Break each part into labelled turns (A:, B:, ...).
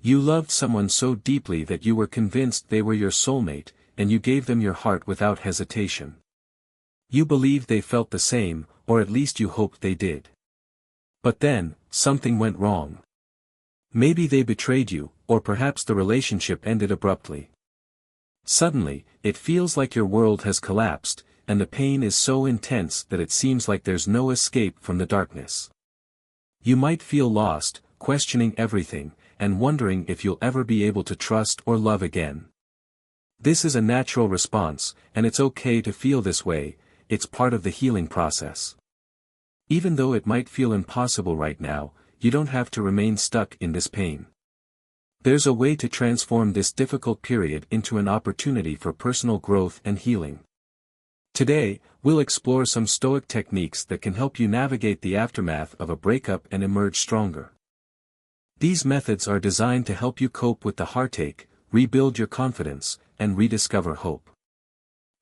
A: You loved someone so deeply that you were convinced they were your soulmate, and you gave them your heart without hesitation. You believed they felt the same, or at least you hoped they did. But then, something went wrong. Maybe they betrayed you, or perhaps the relationship ended abruptly. Suddenly, it feels like your world has collapsed, and the pain is so intense that it seems like there's no escape from the darkness. You might feel lost, questioning everything, and wondering if you'll ever be able to trust or love again. This is a natural response, and it's okay to feel this way. It's part of the healing process. Even though it might feel impossible right now, you don't have to remain stuck in this pain. There's a way to transform this difficult period into an opportunity for personal growth and healing. Today, we'll explore some Stoic techniques that can help you navigate the aftermath of a breakup and emerge stronger. These methods are designed to help you cope with the heartache, rebuild your confidence, and rediscover hope.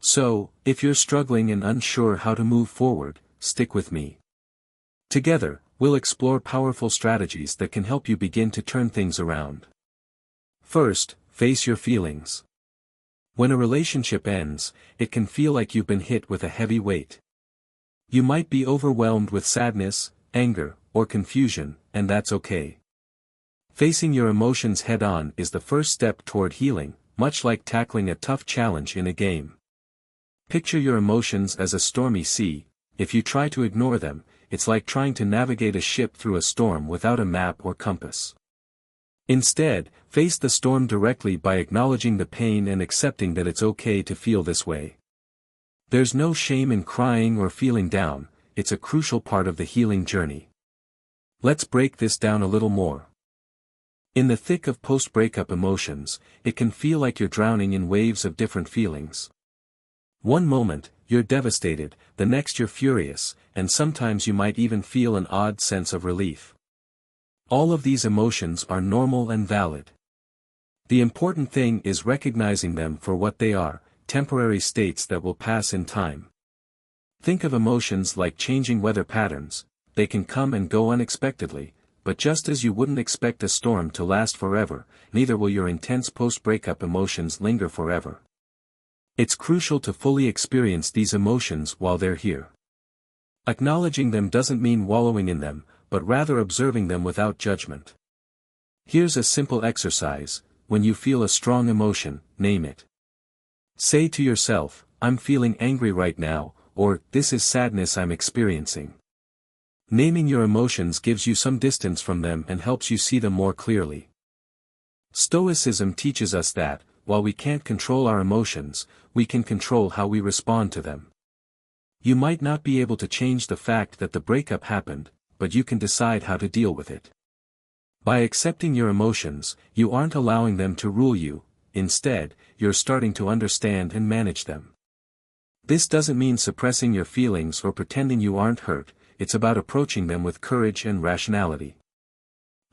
A: So, if you're struggling and unsure how to move forward, stick with me. Together, we'll explore powerful strategies that can help you begin to turn things around. First, face your feelings. When a relationship ends, it can feel like you've been hit with a heavy weight. You might be overwhelmed with sadness, anger, or confusion, and that's okay. Facing your emotions head-on is the first step toward healing, much like tackling a tough challenge in a game. Picture your emotions as a stormy sea. If you try to ignore them, it's like trying to navigate a ship through a storm without a map or compass. Instead, face the storm directly by acknowledging the pain and accepting that it's okay to feel this way. There's no shame in crying or feeling down, it's a crucial part of the healing journey. Let's break this down a little more. In the thick of post-breakup emotions, it can feel like you're drowning in waves of different feelings. One moment, you're devastated, the next you're furious, and sometimes you might even feel an odd sense of relief. All of these emotions are normal and valid. The important thing is recognizing them for what they are, temporary states that will pass in time. Think of emotions like changing weather patterns. They can come and go unexpectedly, but just as you wouldn't expect a storm to last forever, neither will your intense post-breakup emotions linger forever. It's crucial to fully experience these emotions while they're here. Acknowledging them doesn't mean wallowing in them, but rather observing them without judgment. Here's a simple exercise: when you feel a strong emotion, name it. Say to yourself, "I'm feeling angry right now," or "This is sadness I'm experiencing." Naming your emotions gives you some distance from them and helps you see them more clearly. Stoicism teaches us that, while we can't control our emotions, we can control how we respond to them. You might not be able to change the fact that the breakup happened, but you can decide how to deal with it. By accepting your emotions, you aren't allowing them to rule you. Instead, you're starting to understand and manage them. This doesn't mean suppressing your feelings or pretending you aren't hurt, it's about approaching them with courage and rationality.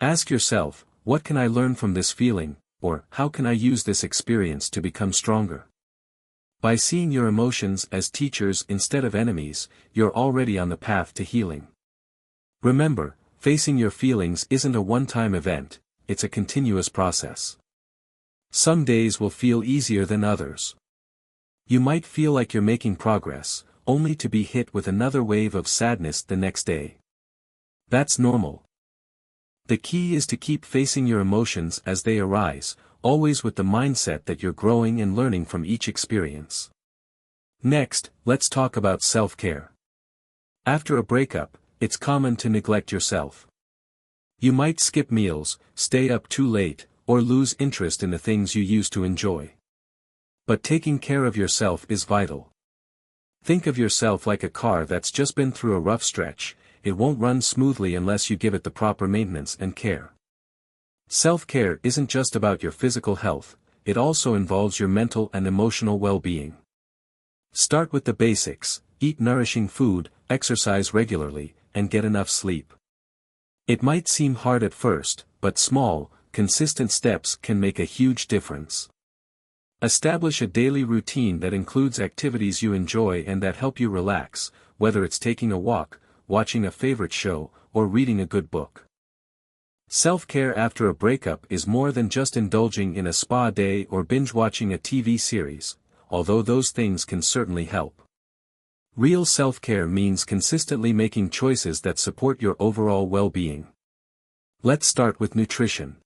A: Ask yourself, what can I learn from this feeling, or how can I use this experience to become stronger? By seeing your emotions as teachers instead of enemies, you're already on the path to healing. Remember, facing your feelings isn't a one-time event, it's a continuous process. Some days will feel easier than others. You might feel like you're making progress, only to be hit with another wave of sadness the next day. That's normal. The key is to keep facing your emotions as they arise, always with the mindset that you're growing and learning from each experience. Next, let's talk about self-care. After a breakup, it's common to neglect yourself. You might skip meals, stay up too late, or lose interest in the things you used to enjoy. But taking care of yourself is vital. Think of yourself like a car that's just been through a rough stretch. It won't run smoothly unless you give it the proper maintenance and care. Self-care isn't just about your physical health, it also involves your mental and emotional well-being. Start with the basics: eat nourishing food, exercise regularly, and get enough sleep. It might seem hard at first, but small, consistent steps can make a huge difference. Establish a daily routine that includes activities you enjoy and that help you relax, whether it's taking a walk, watching a favorite show, or reading a good book. Self-care after a breakup is more than just indulging in a spa day or binge-watching a TV series, although those things can certainly help. Real self-care means consistently making choices that support your overall well-being. Let's start with nutrition.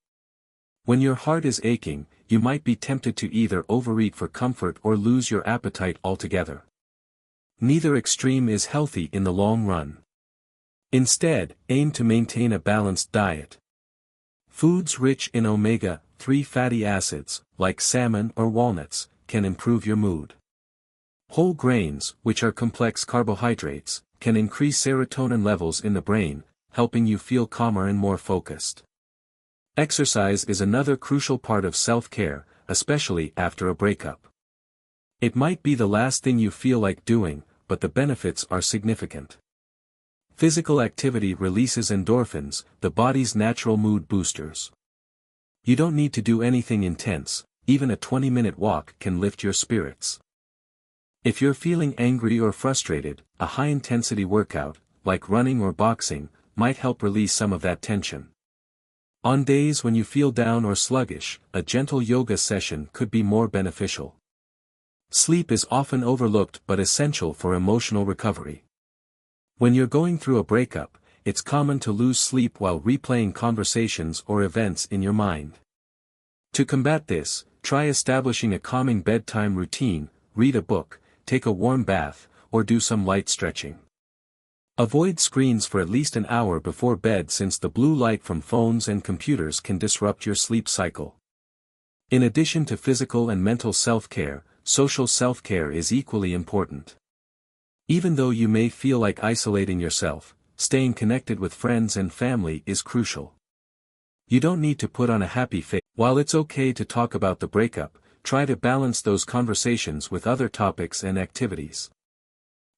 A: When your heart is aching, you might be tempted to either overeat for comfort or lose your appetite altogether. Neither extreme is healthy in the long run. Instead, aim to maintain a balanced diet. Foods rich in omega-3 fatty acids, like salmon or walnuts, can improve your mood. Whole grains, which are complex carbohydrates, can increase serotonin levels in the brain, helping you feel calmer and more focused. Exercise is another crucial part of self-care, especially after a breakup. It might be the last thing you feel like doing, but the benefits are significant. Physical activity releases endorphins, the body's natural mood boosters. You don't need to do anything intense, even a 20-minute walk can lift your spirits. If you're feeling angry or frustrated, a high-intensity workout, like running or boxing, might help release some of that tension. On days when you feel down or sluggish, a gentle yoga session could be more beneficial. Sleep is often overlooked but essential for emotional recovery. When you're going through a breakup, it's common to lose sleep while replaying conversations or events in your mind. To combat this, try establishing a calming bedtime routine, read a book, take a warm bath, or do some light stretching. Avoid screens for at least an hour before bed since the blue light from phones and computers can disrupt your sleep cycle. In addition to physical and mental self-care, social self-care is equally important. Even though you may feel like isolating yourself, staying connected with friends and family is crucial. You don't need to put on a happy face. While it's okay to talk about the breakup, try to balance those conversations with other topics and activities.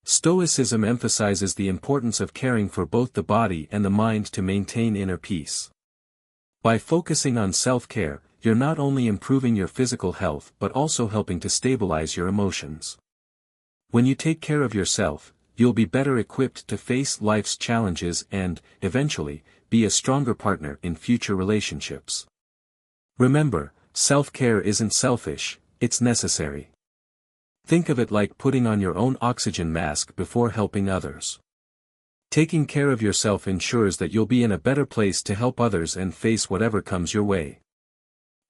A: Stoicism emphasizes the importance of caring for both the body and the mind to maintain inner peace. By focusing on self-care, you're not only improving your physical health but also helping to stabilize your emotions. When you take care of yourself, you'll be better equipped to face life's challenges and, eventually, be a stronger partner in future relationships. Remember, self-care isn't selfish, it's necessary. Think of it like putting on your own oxygen mask before helping others. Taking care of yourself ensures that you'll be in a better place to help others and face whatever comes your way.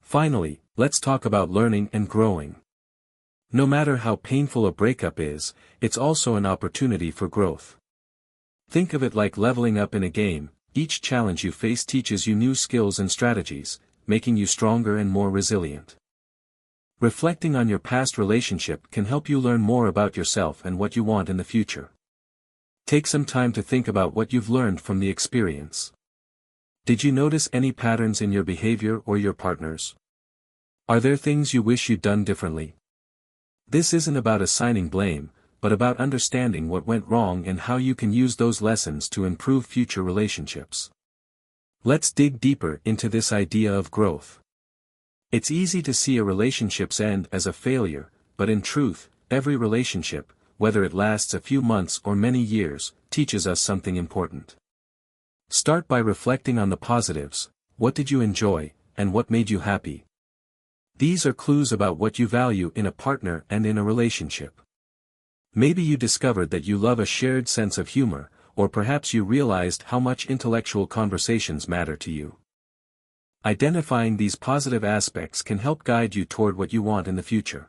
A: Finally, let's talk about learning and growing. No matter how painful a breakup is, it's also an opportunity for growth. Think of it like leveling up in a game. Each challenge you face teaches you new skills and strategies, making you stronger and more resilient. Reflecting on your past relationship can help you learn more about yourself and what you want in the future. Take some time to think about what you've learned from the experience. Did you notice any patterns in your behavior or your partner's? Are there things you wish you'd done differently? This isn't about assigning blame, but about understanding what went wrong and how you can use those lessons to improve future relationships. Let's dig deeper into this idea of growth. It's easy to see a relationship's end as a failure, but in truth, every relationship, whether it lasts a few months or many years, teaches us something important. Start by reflecting on the positives. What did you enjoy, and what made you happy? These are clues about what you value in a partner and in a relationship. Maybe you discovered that you love a shared sense of humor, or perhaps you realized how much intellectual conversations matter to you. Identifying these positive aspects can help guide you toward what you want in the future.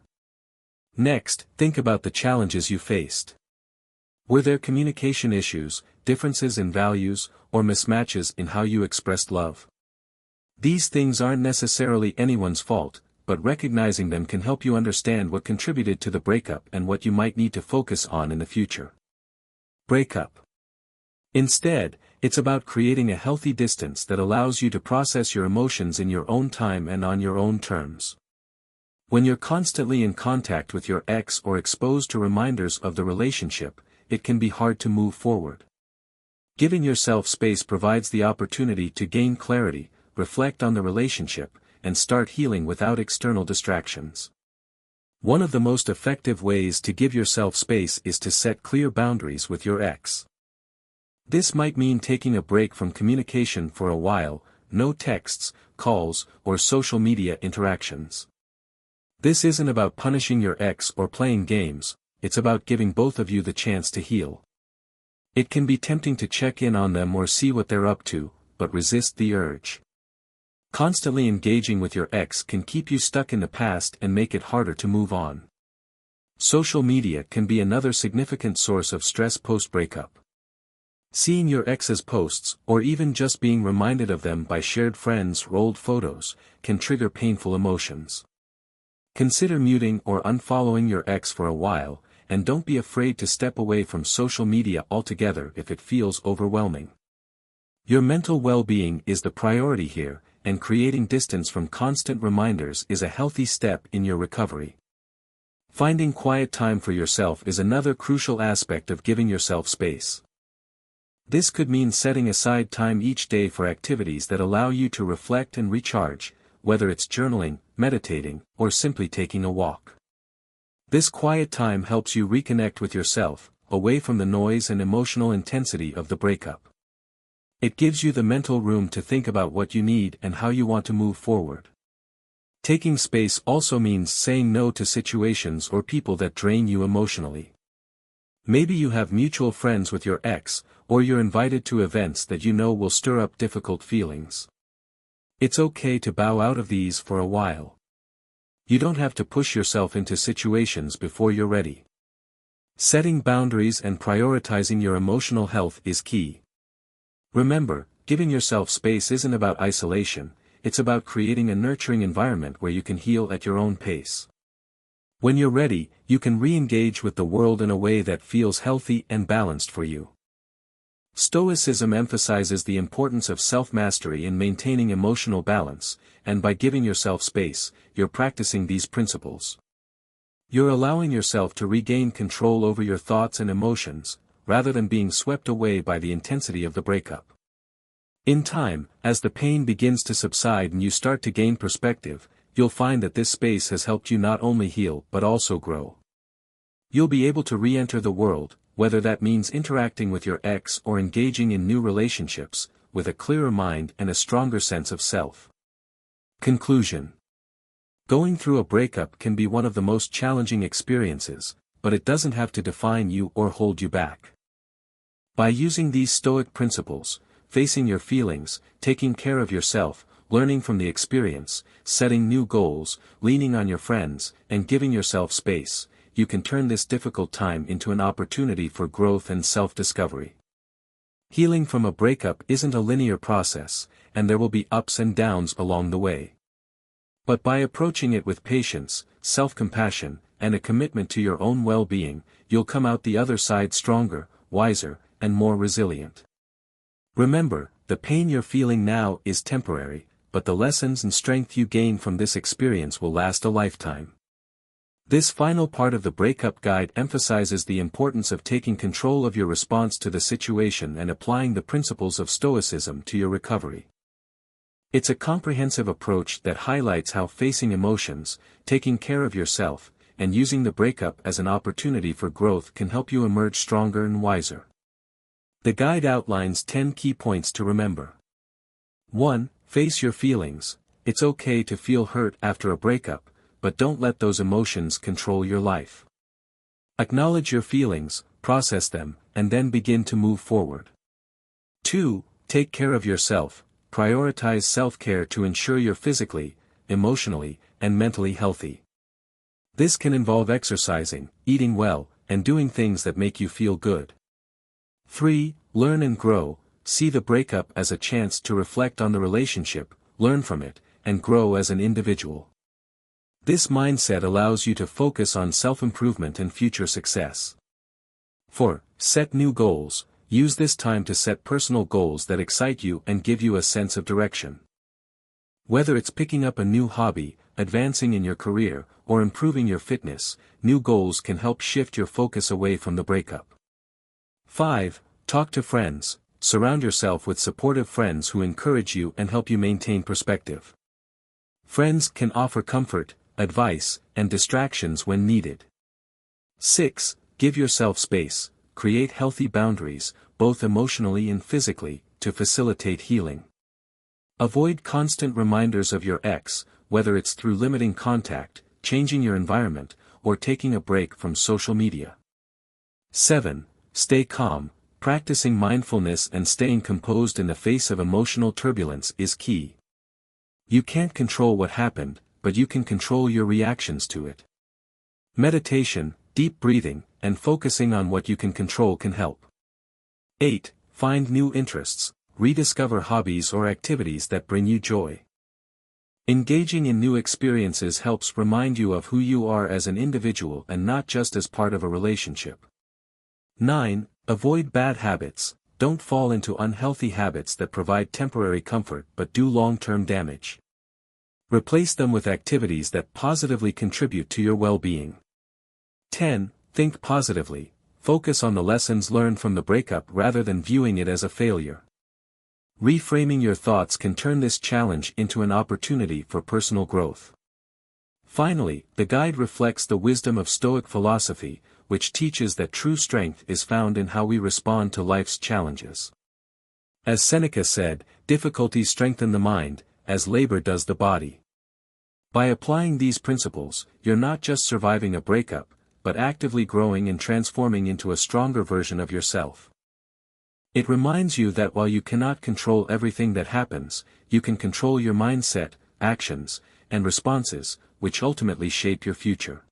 A: Next, think about the challenges you faced. Were there communication issues, differences in values, or mismatches in how you expressed love? These things aren't necessarily anyone's fault, but recognizing them can help you understand what contributed to the breakup and what you might need to focus on in the future. Breakup. Instead, it's about creating a healthy distance that allows you to process your emotions in your own time and on your own terms. When you're constantly in contact with your ex or exposed to reminders of the relationship, it can be hard to move forward. Giving yourself space provides the opportunity to gain clarity, reflect on the relationship, and start healing without external distractions. One of the most effective ways to give yourself space is to set clear boundaries with your ex. This might mean taking a break from communication for a while, no texts, calls, or social media interactions. This isn't about punishing your ex or playing games, it's about giving both of you the chance to heal. It can be tempting to check in on them or see what they're up to, but resist the urge. Constantly engaging with your ex can keep you stuck in the past and make it harder to move on. Social media can be another significant source of stress post-breakup. Seeing your ex's posts, or even just being reminded of them by shared friends or old photos, can trigger painful emotions. Consider muting or unfollowing your ex for a while, and don't be afraid to step away from social media altogether if it feels overwhelming. Your mental well-being is the priority here, and creating distance from constant reminders is a healthy step in your recovery. Finding quiet time for yourself is another crucial aspect of giving yourself space. This could mean setting aside time each day for activities that allow you to reflect and recharge, whether it's journaling, meditating, or simply taking a walk. This quiet time helps you reconnect with yourself, away from the noise and emotional intensity of the breakup. It gives you the mental room to think about what you need and how you want to move forward. Taking space also means saying no to situations or people that drain you emotionally. Maybe you have mutual friends with your ex, or you're invited to events that you know will stir up difficult feelings. It's okay to bow out of these for a while. You don't have to push yourself into situations before you're ready. Setting boundaries and prioritizing your emotional health is key. Remember, giving yourself space isn't about isolation, it's about creating a nurturing environment where you can heal at your own pace. When you're ready, you can re-engage with the world in a way that feels healthy and balanced for you. Stoicism emphasizes the importance of self-mastery in maintaining emotional balance, and by giving yourself space, you're practicing these principles. You're allowing yourself to regain control over your thoughts and emotions, rather than being swept away by the intensity of the breakup. In time, as the pain begins to subside and you start to gain perspective, you'll find that this space has helped you not only heal but also grow. You'll be able to re-enter the world, whether that means interacting with your ex or engaging in new relationships, with a clearer mind and a stronger sense of self. Conclusion. Going through a breakup can be one of the most challenging experiences, but it doesn't have to define you or hold you back. By using these Stoic principles, facing your feelings, taking care of yourself, learning from the experience, setting new goals, leaning on your friends, and giving yourself space, you can turn this difficult time into an opportunity for growth and self-discovery. Healing from a breakup isn't a linear process, and there will be ups and downs along the way. But by approaching it with patience, self-compassion, and a commitment to your own well-being, you'll come out the other side stronger, wiser, and more resilient. Remember, the pain you're feeling now is temporary, but the lessons and strength you gain from this experience will last a lifetime. This final part of the breakup guide emphasizes the importance of taking control of your response to the situation and applying the principles of Stoicism to your recovery. It's a comprehensive approach that highlights how facing emotions, taking care of yourself, and using the breakup as an opportunity for growth can help you emerge stronger and wiser. The guide outlines 10 key points to remember. 1. Face your feelings. It's okay to feel hurt after a breakup, but don't let those emotions control your life. Acknowledge your feelings, process them, and then begin to move forward. 2. Take care of yourself. Prioritize self-care to ensure you're physically, emotionally, and mentally healthy. This can involve exercising, eating well, and doing things that make you feel good. 3. Learn and grow. See the breakup as a chance to reflect on the relationship, learn from it, and grow as an individual. This mindset allows you to focus on self-improvement and future success. 4. Set new goals. Use this time to set personal goals that excite you and give you a sense of direction. Whether it's picking up a new hobby, advancing in your career, or improving your fitness, new goals can help shift your focus away from the breakup. 5. Talk to friends. Surround yourself with supportive friends who encourage you and help you maintain perspective. Friends can offer comfort, advice, and distractions when needed. 6. Give yourself space. Create healthy boundaries, both emotionally and physically, to facilitate healing. Avoid constant reminders of your ex, whether it's through limiting contact, changing your environment, or taking a break from social media. 7. Stay calm. Practicing mindfulness and staying composed in the face of emotional turbulence is key. You can't control what happened, but you can control your reactions to it. Meditation, deep breathing, and focusing on what you can control can help. 8. Find new interests. Rediscover hobbies or activities that bring you joy. Engaging in new experiences helps remind you of who you are as an individual and not just as part of a relationship. 9. Avoid bad habits. Don't fall into unhealthy habits that provide temporary comfort but do long-term damage. Replace them with activities that positively contribute to your well-being. 10. Think positively. Focus on the lessons learned from the breakup rather than viewing it as a failure. Reframing your thoughts can turn this challenge into an opportunity for personal growth. Finally, the guide reflects the wisdom of Stoic philosophy, which teaches that true strength is found in how we respond to life's challenges. As Seneca said, difficulties strengthen the mind, as labor does the body. By applying these principles, you're not just surviving a breakup, but actively growing and transforming into a stronger version of yourself. It reminds you that while you cannot control everything that happens, you can control your mindset, actions, and responses, which ultimately shape your future.